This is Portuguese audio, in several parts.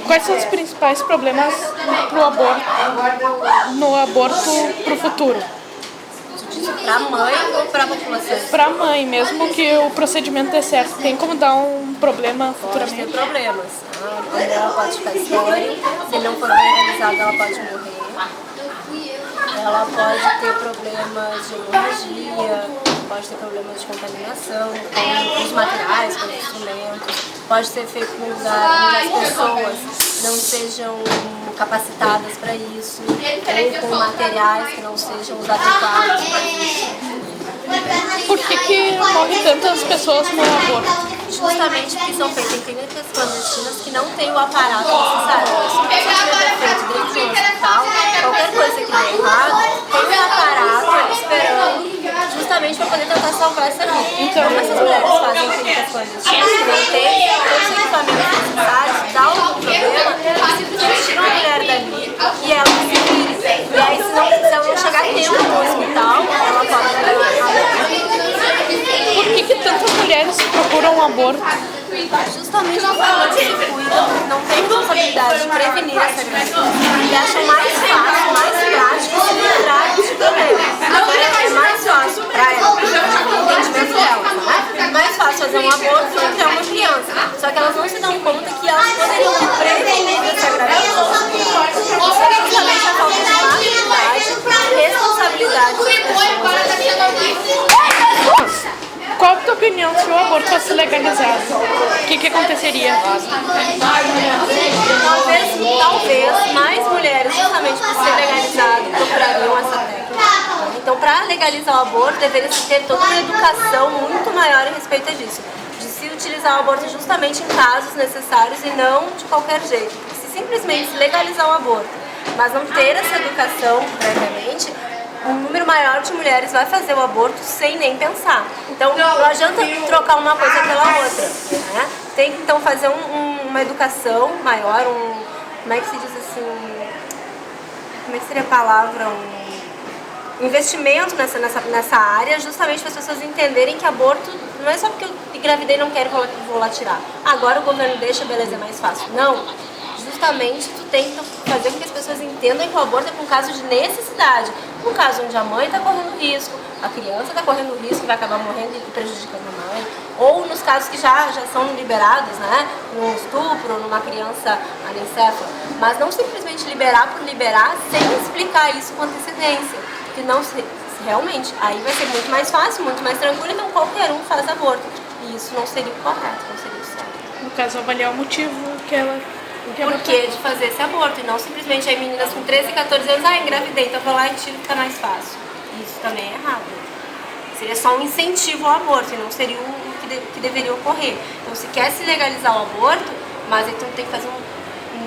Quais são os principais problemas no aborto pro futuro? Para a mãe ou para a população? Para a mãe, mesmo que o procedimento dê certo, tem como dar um problema Pode ter futuramente? problemas. A mulher pode ficar estéril, se não for bem realizada ela pode morrer. Ela pode ter problemas de hemorragia, pode ter problemas de contaminação com os materiais, com os instrumentos. Pode ser feito em lugar onde as pessoas não sejam capacitadas para isso, ou com materiais que não sejam os adequados para isso. Por que morrem tantas pessoas no aborto? Justamente porque são feitas em clínicas clandestinas que não têm o aparato necessário. Se o procedimento é feito dentro de um hospital, qualquer coisa que dê errado, tem um aparato ali esperando justamente para poder tentar salvar essa vida. Então, essas mulheres fazem clínicas clandestinas que não têm todos os equipamentos necessários, dá algum problema, eles simplesmente tiram a mulher dali e ela se vire. E aí, se ela não chegar a tempo no hospital, ela pode Por que tantas mulheres procuram um aborto? justamente porque elas se cuidam, não têm responsabilidade de prevenir essa gravidez e acham mais fácil, mais prático se livrar de problemas. Agora é mais fácil para elas, no entendimento delas, né? É mais fácil fazer um aborto do que criar uma criança. Só que elas não se dão conta que elas poderiam prevenir essa gravidez. Isso é justamente a falta de maturidade, responsabilidade das pessoas. Qual a tua opinião se o aborto fosse legalizado? O que aconteceria? Talvez mais mulheres, justamente por ser legalizado, procurariam essa técnica. Então, para legalizar o aborto, deveria se ter toda uma educação muito maior a respeito disso. De se utilizar o aborto justamente em casos necessários e não de qualquer jeito. Porque se simplesmente se legalizar o aborto, mas não ter essa educação previamente, um número maior de mulheres vai fazer o aborto sem nem pensar. Então, não adianta trocar uma coisa pela outra, né? Tem que, então, fazer uma educação maior, como é que se diz assim, como é que seria a palavra? Um investimento nessa área, justamente para as pessoas entenderem que aborto não é só porque eu engravidei e não quero, vou lá tirar. Agora o governo deixa, beleza, é mais fácil. Não. Justamente tu tem que fazer com que as pessoas entendam que o aborto é por um caso de necessidade. Um caso onde a mãe está correndo risco, a criança está correndo risco e vai acabar morrendo e prejudicando a mãe. Ou nos casos que já são liberados, né? Num estupro, numa criança anencefala. Mas não simplesmente liberar por liberar sem explicar isso com antecedência. Porque não realmente, aí vai ser muito mais fácil, muito mais tranquilo, então qualquer um faz aborto. E isso não seria o correto, não seria o certo. No caso, avaliar o motivo que ela... O porquê de fazer esse aborto e não simplesmente aí meninas com 13, 14 anos, engravidei, então vou lá e tiro que tá mais fácil. Isso também é errado. Seria só um incentivo ao aborto e não seria o que deveria ocorrer. Então se quer se legalizar o aborto, mas então tem que fazer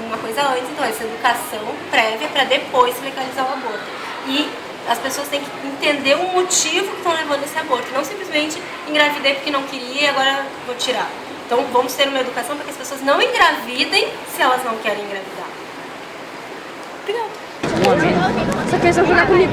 uma coisa antes, então essa educação prévia para depois se legalizar o aborto. E as pessoas têm que entender o motivo que estão levando esse aborto, não simplesmente engravidei porque não queria e agora vou tirar. Então vamos ter uma educação para que as pessoas não engravidem se elas não querem engravidar. Obrigada. Só quer jogar comigo.